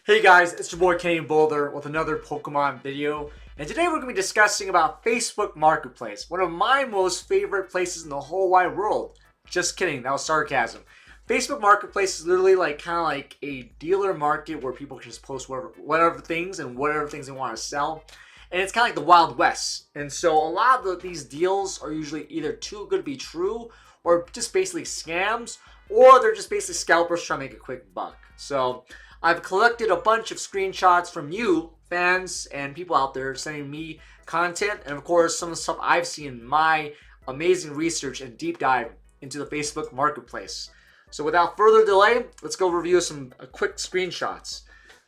Hey guys, it's your boy Kenny Boulder with another Pokemon video, and today we're going to be discussing about Facebook Marketplace, one of my most favorite places in the whole wide world. Just kidding, that was sarcasm. Facebook Marketplace is literally kind of like a dealer market where people can just post whatever things they want to sell, and it's kind of like the Wild West. And so a lot of these deals are usually either too good to be true, or just basically scams, or they're just basically scalpers trying to make a quick buck. So I've collected a bunch of screenshots from you, fans, and people out there sending me content, and of course, some of the stuff I've seen in my amazing research and deep dive into the Facebook Marketplace. So without further delay, let's go review some quick screenshots.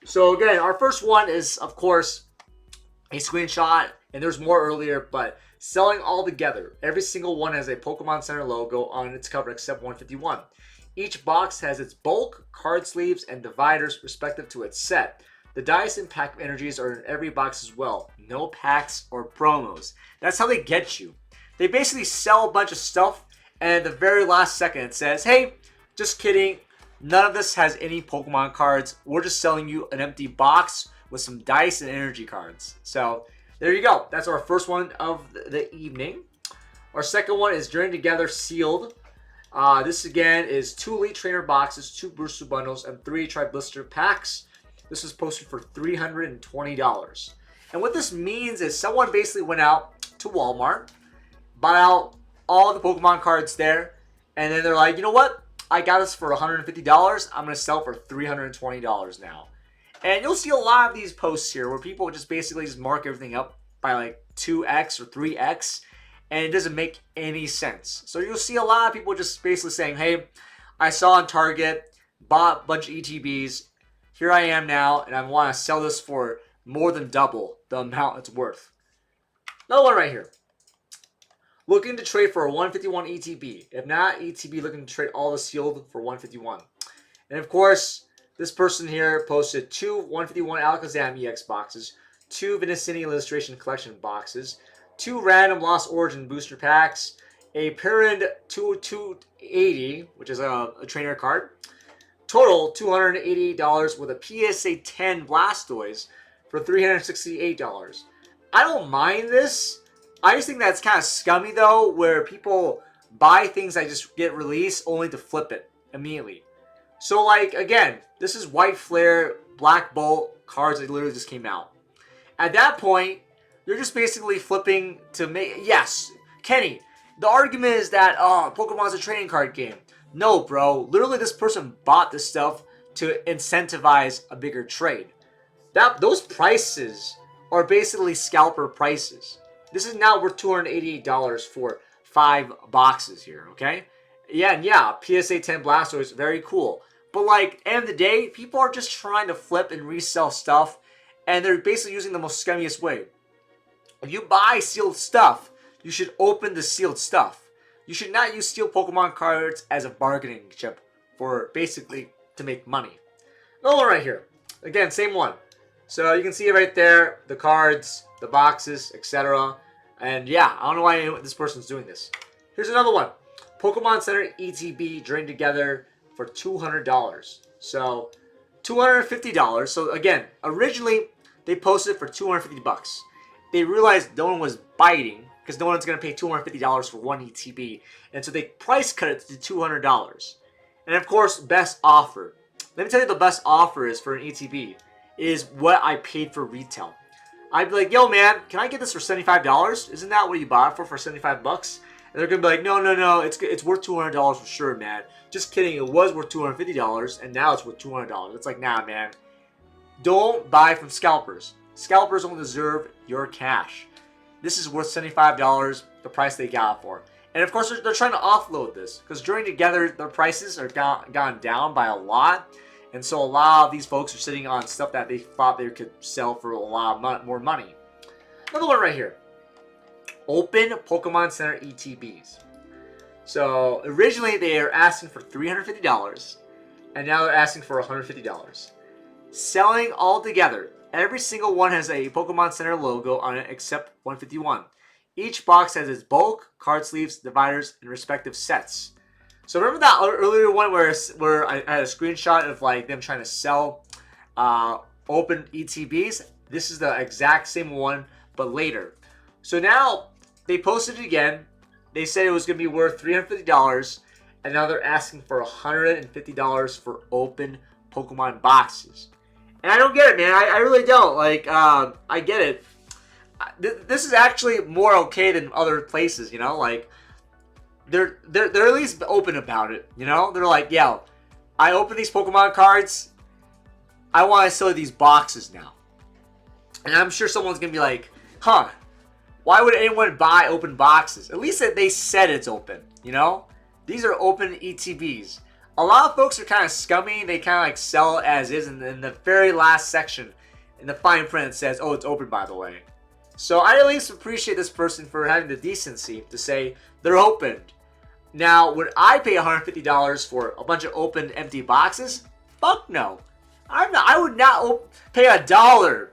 So again, our first one is, of course, a screenshot, and there's more earlier, but selling all together. Every single one has a Pokemon Center logo on its cover except 151. Each box has its bulk, card sleeves, and dividers respective to its set. The dice and pack of energies are in every box as well. No packs or promos. That's how they get you. They basically sell a bunch of stuff, and at the very last second it says, hey, just kidding, none of this has any Pokemon cards. We're just selling you an empty box with some dice and energy cards. So there you go. That's our first one of the evening. Our second one is Journey Together Sealed. This again is 2 Elite Trainer boxes, 2 Booster Bundles, and 3 Tri-Blister packs. This was posted for $320. And what this means is someone basically went out to Walmart, bought out all the Pokemon cards there, and then they're like, you know what? I got this for $150. I'm going to sell it for $320 now. And you'll see a lot of these posts here where people just basically just mark everything up by like 2x or 3x. And it doesn't make any sense. So you'll see a lot of people just basically saying, hey, I saw on Target, bought a bunch of ETBs, here I am now, and I want to sell this for more than double the amount it's worth. Another one right here. Looking to trade for a 151 ETB. If not, ETB looking to trade all the sealed for 151. And of course, this person here posted 2 151 Alakazam EX boxes, 2 Venusini Illustration Collection boxes, 2 random Lost Origin booster packs, a Parent 280, which is a trainer card. Total $288 with a PSA 10 Blastoise for $368. I don't mind this. I just think that's kind of scummy though, where people buy things that just get released only to flip it immediately. So again, this is White Flare, Black Bolt cards that literally just came out. At that point, you're just basically flipping to make... Yes, Kenny, the argument is that, Pokemon's a trading card game. No, bro. Literally, this person bought this stuff to incentivize a bigger trade. Those prices are basically scalper prices. This is now worth $288 for 5 boxes here, okay? Yeah, and yeah, PSA 10 Blastoise, very cool. But at the end of the day, people are just trying to flip and resell stuff, and they're basically using the most scummiest way. If you buy sealed stuff, you should open the sealed stuff. You should not use sealed Pokemon cards as a bargaining chip for basically to make money. Another one right here. Again, same one. So you can see it right there, the cards, the boxes, etc. And yeah, I don't know why this person's doing this. Here's another one. Pokemon Center ETB Journey Together for $200. So $250. So again, originally they posted it for $250. They realized no one was biting because no one's going to pay $250 for one ETB. And so they price cut it to $200. And of course, best offer. Let me tell you the best offer is for an ETB is what I paid for retail. I'd be like, yo man, can I get this for $75? Isn't that what you bought it for $75? And they're going to be like, no, it's worth $200 for sure, man. Just kidding, it was worth $250 and now it's worth $200. It's like, nah, man. Don't buy from scalpers. Scalpers don't deserve your cash. This is worth $75, the price they got it for. And of course, they're trying to offload this because Journey Together, their prices are gone down by a lot. And so a lot of these folks are sitting on stuff that they thought they could sell for a lot more money. Another one right here. Open Pokemon Center ETBs. So originally they are asking for $350 and now they're asking for $150. Selling all together. Every single one has a Pokemon Center logo on it except 151. Each box has its bulk, card sleeves, dividers, and respective sets. So remember that earlier one where I had a screenshot of them trying to sell open ETBs. This is the exact same one, but later. So now they posted it again. They said it was going to be worth $350, and now they're asking for $150 for open Pokemon boxes. And I don't get it, man. I really don't. Like, I get it. This is actually more okay than other places, you know? Like, they're at least open about it, you know? They're like, yeah, I open these Pokemon cards. I want to sell these boxes now. And I'm sure someone's going to be like, huh, why would anyone buy open boxes? At least they said it's open, you know? These are open ETBs. A lot of folks are kind of scummy. They kind of like sell it as is. And in the very last section, in the fine print, it says, oh, it's open, by the way. So I at least appreciate this person for having the decency to say they're opened. Now, would I pay $150 for a bunch of open empty boxes? Fuck no. I would not pay $1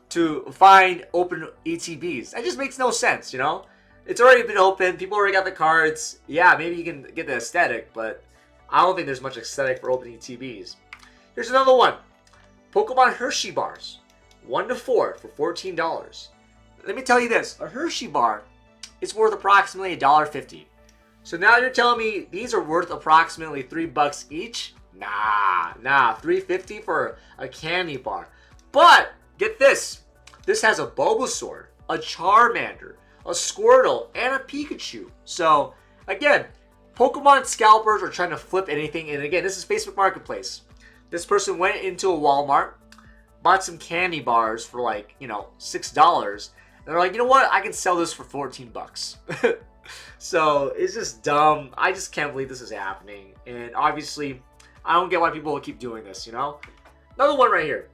to find open ETBs. That just makes no sense, you know? It's already been open. People already got the cards. Yeah, maybe you can get the aesthetic, but I don't think there's much aesthetic for open ETBs. Here's another one. Pokemon Hershey bars. 1 to 4 for $14. Let me tell you this. A Hershey bar is worth approximately $1.50. So now you're telling me these are worth approximately $3 each? Nah, $3.50 for a candy bar. But get this. This has a Bulbasaur, a Charmander, a Squirtle, and a Pikachu. So again, Pokemon scalpers are trying to flip anything. And again, this is Facebook Marketplace. This person went into a Walmart, bought some candy bars for like, you know, $6. And they're like, you know what? I can sell this for $14. So it's just dumb. I just can't believe this is happening. And obviously, I don't get why people will keep doing this, you know? Another one right here.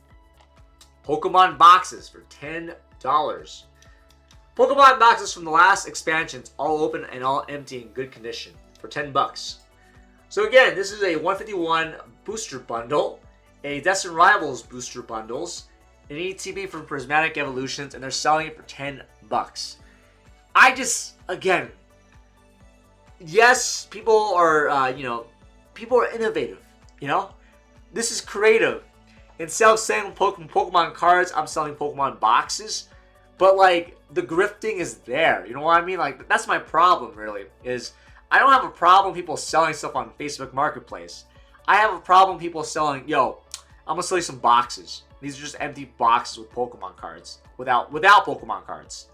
Pokemon boxes for $10. Pokemon boxes from the last expansions, all open and all empty in good condition for $10. So again, this is a 151 booster bundle, a Destined Rivals booster bundles, an ETB from Prismatic Evolutions, and they're selling it for $10. I just, again, yes, people are, people are innovative, you know? This is creative. Instead of selling Pokemon cards, I'm selling Pokemon boxes. But, like, the grifting is there. You know what I mean? Like, that's my problem, really, is I don't have a problem with people selling stuff on Facebook Marketplace. I have a problem with people selling, yo, I'm going to sell you some boxes. These are just empty boxes with Pokemon cards. Without Pokemon cards.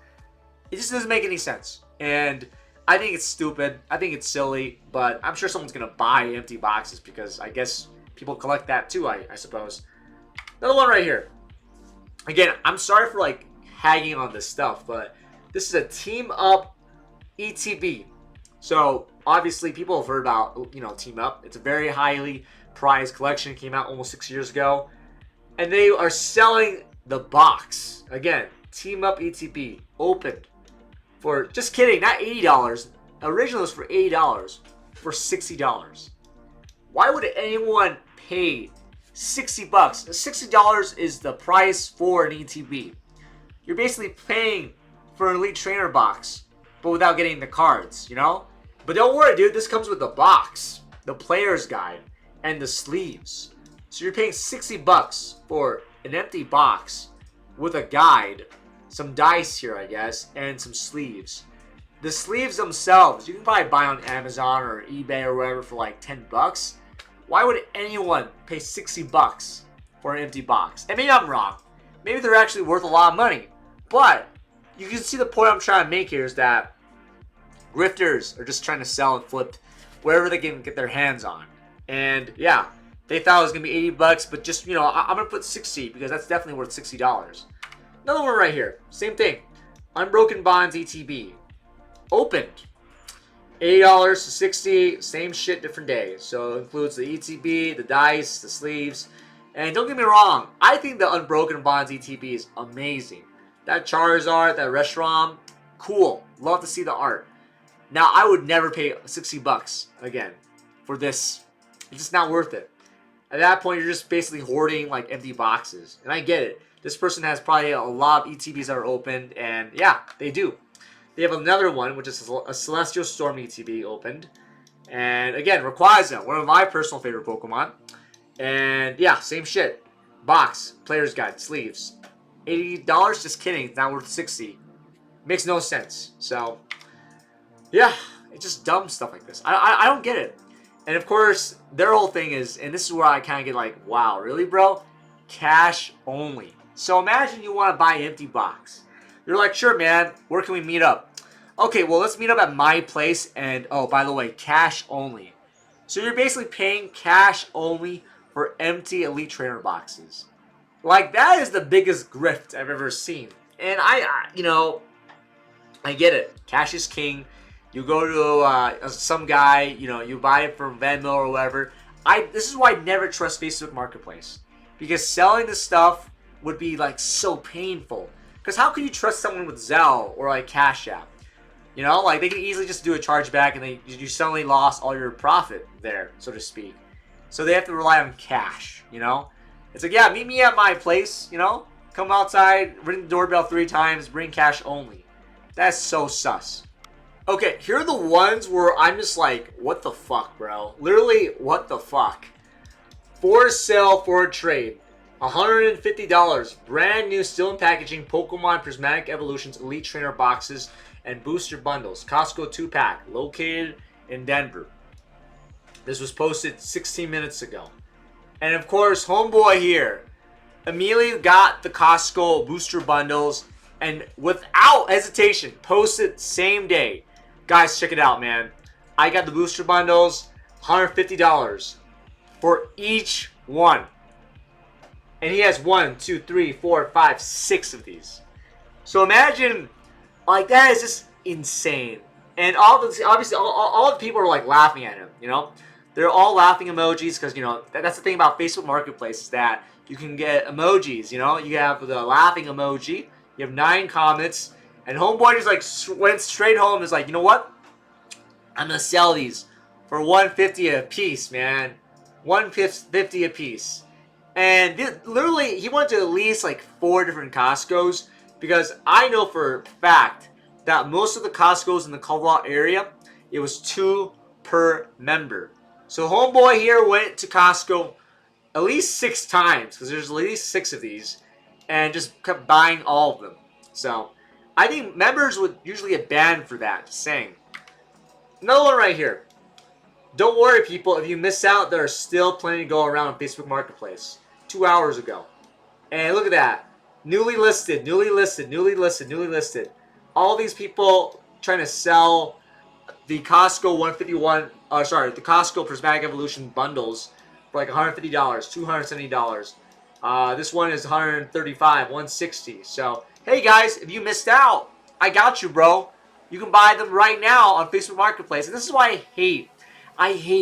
It just doesn't make any sense. And I think it's stupid. I think it's silly. But I'm sure someone's going to buy empty boxes because I guess people collect that too, I suppose. Another one right here. Again, I'm sorry for, like, hagging on this stuff, but this is a Team Up ETB. So, obviously, people have heard about, you know, Team Up. It's a very highly prized collection. It came out almost 6 years ago. And they are selling the box. Again, Team Up ETB, opened for, just kidding, not $80. Originally it was for $80, for $60. Why would anyone pay $60? $60 is the price for an ETB. You're basically paying for an Elite Trainer box, but without getting the cards, you know? But don't worry, dude. This comes with the box, the player's guide, and the sleeves. So you're paying $60 for an empty box with a guide, some dice here, I guess, and some sleeves. The sleeves themselves, you can probably buy on Amazon or eBay or wherever for like $10. Why would anyone pay $60 for an empty box? And maybe I'm wrong. Maybe they're actually worth a lot of money. But you can see the point I'm trying to make here is that grifters are just trying to sell and flip wherever they can get their hands on. And yeah, they thought it was going to be $80, but just, you know, I'm going to put 60 because that's definitely worth $60. Another one right here. Same thing. Unbroken Bonds ETB. Opened. $80 to $60. Same shit, different day. So it includes the ETB, the dice, the sleeves. And don't get me wrong. I think the Unbroken Bonds ETB is amazing. That Charizard, that Reshiram, cool. Love to see the art. Now, I would never pay $60 again for this. It's just not worth it. At that point, you're just basically hoarding like empty boxes. And I get it. This person has probably a lot of ETBs that are opened. And yeah, they do. They have another one, which is a Celestial Storm ETB opened. And again, Rayquaza, one of my personal favorite Pokemon. And yeah, same shit. Box, player's guide, sleeves. $80? Just kidding. It's not worth 60. Makes no sense. So, yeah, it's just dumb stuff like this. I don't get it. And of course, their whole thing is, and this is where I kind of get like, wow, really, bro? Cash only. So imagine you want to buy an empty box. You're like, sure, man. Where can we meet up? Okay, well, let's meet up at my place. And, oh, by the way, cash only. So you're basically paying cash only for empty Elite Trainer boxes. Like, that is the biggest grift I've ever seen. And I get it. Cash is king. You go to some guy, you buy it from Venmo or whatever. This is why I never trust Facebook Marketplace. Because selling the stuff would be like so painful. Because how can you trust someone with Zelle or like Cash App? Like they can easily just do a chargeback and you suddenly lost all your profit there, so to speak. So they have to rely on cash, It's like, yeah, meet me at my place, Come outside, ring the doorbell 3 times, bring cash only. That's so sus. Okay, here are the ones where I'm just like, what the fuck, bro? Literally, what the fuck? For sale, for a trade. $150. Brand new, still in packaging, Pokemon Prismatic Evolutions Elite Trainer boxes and booster bundles. Costco 2-pack, located in Denver. This was posted 16 minutes ago. And of course, homeboy here immediately got the Costco booster bundles and without hesitation posted same day. Guys, check it out, man. I got the booster bundles, $150 for each one. And he has 1, 2, 3, 4, 5, 6 of these. So imagine, like, that is just insane. And obviously, all the people are like laughing at him, They're all laughing emojis because, that's the thing about Facebook Marketplace is that you can get emojis, You have the laughing emoji. You have 9 comments. And homeboy just like went straight home and is like, you know what? I'm going to sell these for $150 a piece, man. $150 a piece. And literally, he went to at least like 4 different Costco's because I know for a fact that most of the Costco's in the Colorado area, it was 2 per member. So homeboy here went to Costco at least 6 times because there's at least 6 of these and just kept buying all of them. So I think members would usually get banned for that. Just saying. Another one right here. Don't worry, people. If you miss out, there are still plenty to go around on Facebook Marketplace. 2 hours ago. And look at that. Newly listed, newly listed, newly listed, newly listed. All these people trying to sell the Costco the Costco Prismatic Evolution bundles for like $150, $270. This one is $135, $160. So, hey guys, if you missed out, I got you, bro. You can buy them right now on Facebook Marketplace. And this is why I hate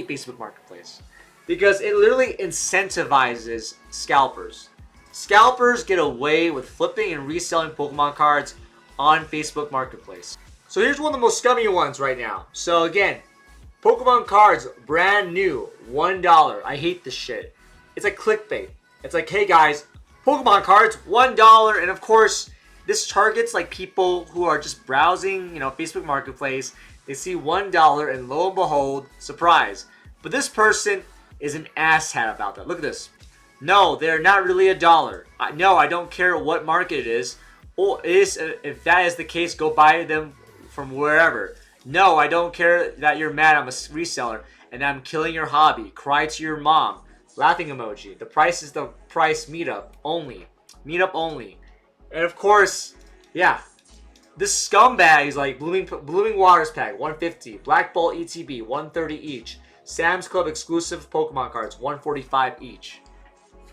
Facebook Marketplace. Because it literally incentivizes scalpers. Scalpers get away with flipping and reselling Pokemon cards on Facebook Marketplace. So here's one of the most scummy ones right now. So again, Pokemon cards, brand new, $1. I hate this shit. It's like clickbait. It's like, hey guys, Pokemon cards, $1. And of course, this targets like people who are just browsing, Facebook Marketplace. They see $1 and lo and behold, surprise. But this person is an asshat about that. Look at this. No, they're not really $1. No, I don't care what market it is. Or if that is the case, go buy them from wherever. No, I don't care that you're mad I'm a reseller and I'm killing your hobby. Cry to your mom. Laughing emoji. The price is the price. Meetup only. Meetup only. And of course, yeah. This scumbag is like Blooming Waters pack, $150. Black Ball ETB, $130 each. Sam's Club exclusive Pokemon cards, $145 each.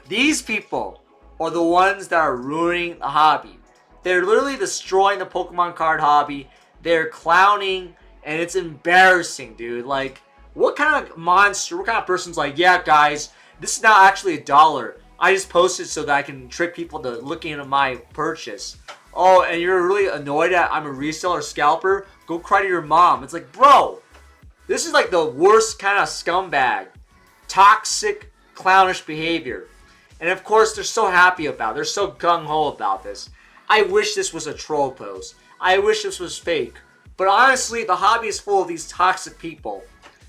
These people are the ones that are ruining the hobby. They're literally destroying the Pokemon card hobby. They're clowning, and it's embarrassing, dude. Like, what kind of monster, what kind of person's like, yeah, guys, this is not actually $1. I just posted so that I can trick people to looking into my purchase. Oh, and you're really annoyed that I'm a reseller scalper? Go cry to your mom. It's like, bro, this is like the worst kind of scumbag. Toxic, clownish behavior. And of course, they're so happy about it. They're so gung-ho about this. I wish this was a troll post. I wish this was fake. But honestly, the hobby is full of these toxic people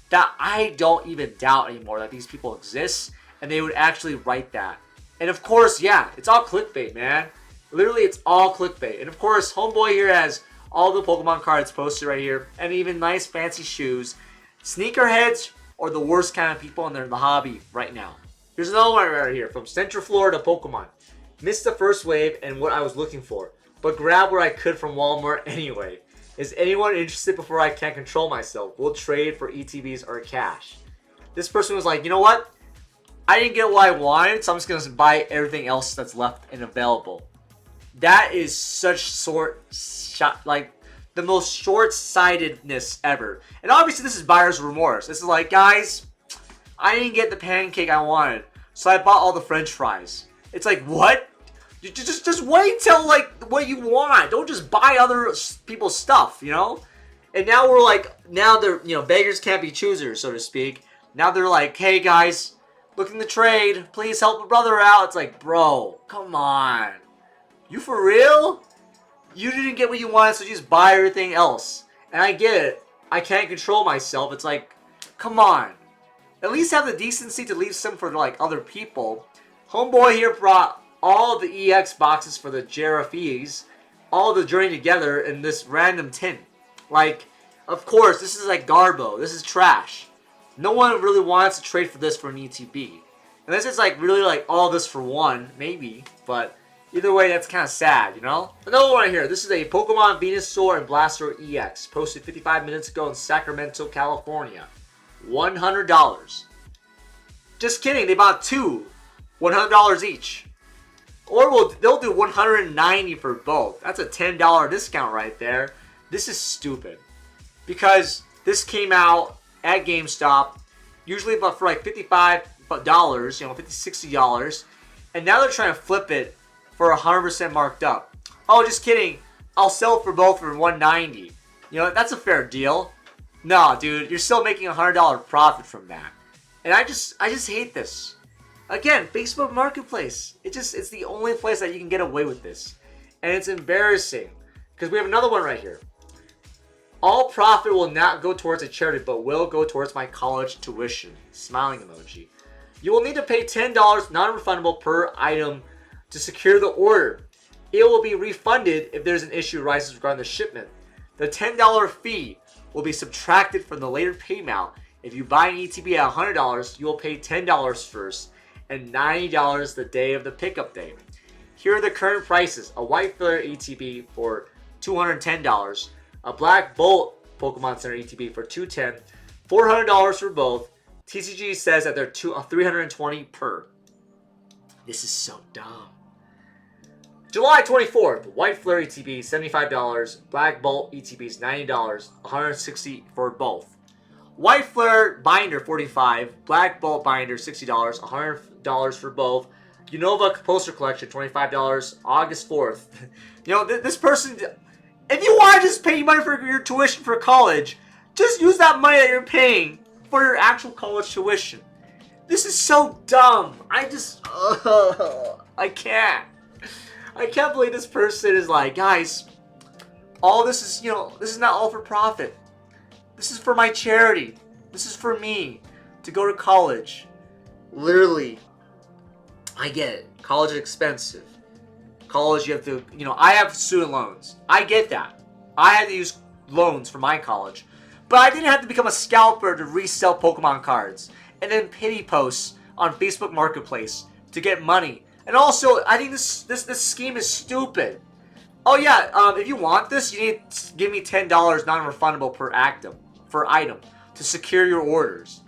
that I don't even doubt anymore that these people exist and they would actually write that. And of course, yeah, it's all clickbait, man. Literally, it's all clickbait. And of course, homeboy here has all the Pokemon cards posted right here, and even nice fancy shoes. Sneakerheads are the worst kind of people, and they're in the hobby right now. Here's another one right here from Central Florida Pokemon. Missed the first wave and what I was looking for, but grabbed what I could from Walmart anyway. Is anyone interested before I can't control myself? We'll trade for ETBs or cash. This person was like, you know what? I didn't get what I wanted, so I'm just going to buy everything else that's left and available. That is such like the most short-sightedness ever. And obviously this is buyer's remorse. This is like, guys, I didn't get the pancake I wanted, so I bought all the French fries. It's like, what? You just wait till like what you want. Don't just buy other people's stuff, you know? And now we're like, now they're, you know, beggars can't be choosers, so to speak. Now they're like, hey guys, looking to trade. Please help a brother out. It's like, bro, come on. You for real? You didn't get what you wanted, so just buy everything else. And I get it. I can't control myself. It's like, come on. At least have the decency to leave some for like other people. Homeboy here brought all the EX boxes for the Giraffes, all the journey together in this random tin. Like, of course, this is like Garbo. This is trash. No one really wants to trade for this for an ETB. Unless it's like really like all this for one, maybe. But either way, that's kind of sad, you know? Another one right here. This is a Pokemon Venusaur and Blastoise EX. Posted 55 minutes ago in Sacramento, California. $100. Just kidding. They bought two. $100 each. Or they'll do $190 for both. That's a $10 discount right there. This is stupid. Because this came out at GameStop, usually about for like $55, you know, $50, $60. And now they're trying to flip it for 100% marked up. Oh, just kidding. I'll sell it for both for $190. You know, that's a fair deal. No, dude, you're still making a $100 profit from that. And I just hate this. Again, Facebook Marketplace. It's the only place that you can get away with this. And it's embarrassing. Because we have another one right here. All profit will not go towards a charity, but will go towards my college tuition. Smiling emoji. You will need to pay $10 non-refundable per item to secure the order. It will be refunded if there's an issue arises regarding the shipment. The $10 fee will be subtracted from the later pay amount. If you buy an ETB at $100, you will pay $10 first and $90 the day of the pickup day. Here are the current prices. A white filler ETB for $210. A Black Bolt Pokemon Center ETB for $210. $400 for both. TCG says that they're $320 per. This is so dumb. July 24th, White Flare ETB $75, Black Bolt ETBs $90, $160 for both. White Flare Binder $45, Black Bolt Binder $60, $100 for both. Unova Poster Collection $25, August 4th. You know, this person, if you want to just pay money for your tuition for college, just use that money that you're paying for your actual college tuition. This is so dumb. I can't. I can't believe this person is like, guys, all this is, you know, this is not all for profit. This is for my charity. This is for me to go to college. Literally, I get it. College is expensive. College, you have to, you know, I have student loans. I get that. I had to use loans for my college. But I didn't have to become a scalper to resell Pokemon cards and then pity posts on Facebook Marketplace to get money. And also, I think this scheme is stupid. Oh yeah, if you want this, you need to give me $10 non-refundable per item to secure your orders.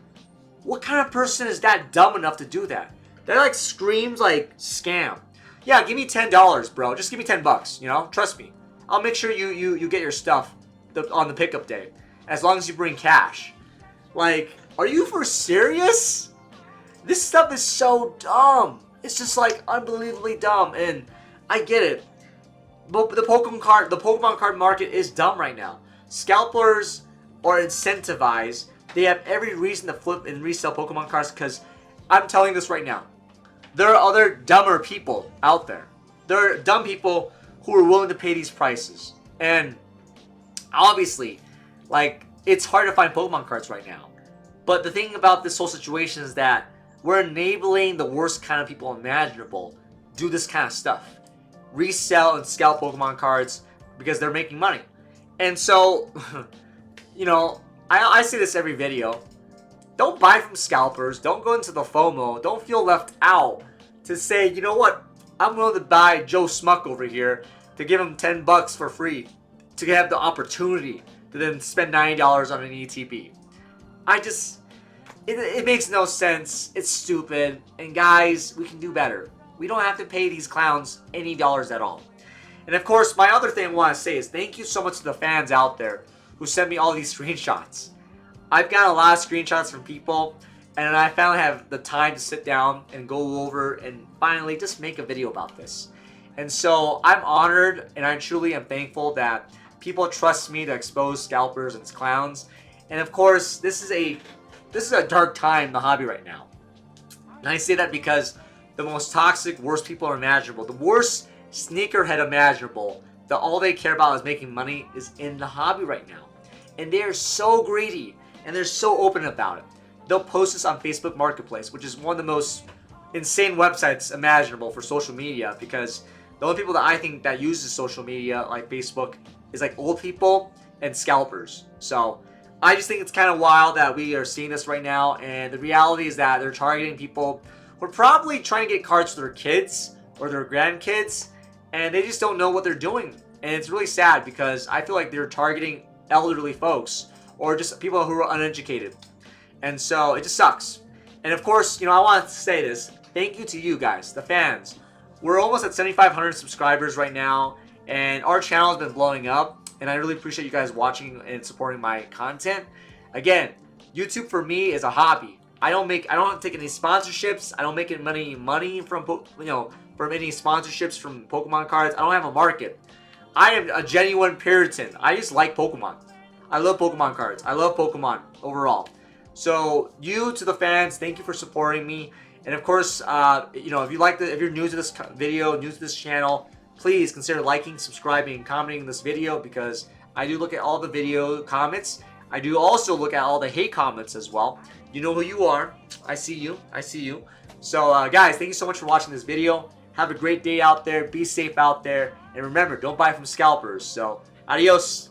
What kind of person is that dumb enough to do that? That like screams like scam. Yeah, give me $10, bro. Just give me $10, you know? Trust me. I'll make sure you get your stuff on the pickup day. As long as you bring cash. Like, are you for serious? This stuff is so dumb. It's just like unbelievably dumb, and I get it. But the Pokemon card market is dumb right now. Scalpers are incentivized. They have every reason to flip and resell Pokemon cards because I'm telling you this right now. There are other dumber people out there. There are dumb people who are willing to pay these prices. And obviously, like, it's hard to find Pokemon cards right now. But the thing about this whole situation is that we're enabling the worst kind of people imaginable do this kind of stuff. Resell and scalp Pokemon cards because they're making money. And so, you know, I say this every video. Don't buy from scalpers. Don't go into the FOMO. Don't feel left out to say, you know what, I'm willing to buy Joe Smuck over here to give him $10 for free to have the opportunity to then spend $90 on an ETB. It makes no sense. It's stupid. And guys, we can do better. We don't have to pay these clowns any dollars at all. And of course, my other thing I want to say is thank you so much to the fans out there who sent me all these screenshots. I've got a lot of screenshots from people, and I finally have the time to sit down and go over and finally just make a video about this. And so I'm honored and I truly am thankful that people trust me to expose scalpers and clowns. And of course, this is a dark time in the hobby right now. And I say that because the most toxic, worst people imaginable, the worst sneakerhead imaginable, that all they care about is making money, is in the hobby right now. And they are so greedy and they're so open about it. They'll post this on Facebook Marketplace, which is one of the most insane websites imaginable for social media, because the only people that I think that uses social media like Facebook is like old people and scalpers. So I just think it's kind of wild that we are seeing this right now, and the reality is that they're targeting people who are probably trying to get cards for their kids or their grandkids, and they just don't know what they're doing. And it's really sad because I feel like they're targeting elderly folks or just people who are uneducated. And so it just sucks. And of course, you know, I want to say this. Thank you to you guys, the fans. We're almost at 7,500 subscribers right now, and our channel has been blowing up, and I really appreciate you guys watching and supporting my content. Again, YouTube for me is a hobby. I don't take any sponsorships. I don't make any money from from any sponsorships from Pokemon cards. I don't have a market. I am a genuine Puritan. I just like Pokemon. I love Pokemon cards. I love Pokemon overall. So you, to the fans, thank you for supporting me. And of course, you know, if you're new to this video, new to this channel, please consider liking, subscribing, and commenting this video, because I do look at all the video comments. I do also look at all the hate comments as well. You know who you are. I see you. I see you. So guys, thank you so much for watching this video. Have a great day out there. Be safe out there. And remember, don't buy from scalpers. So adios.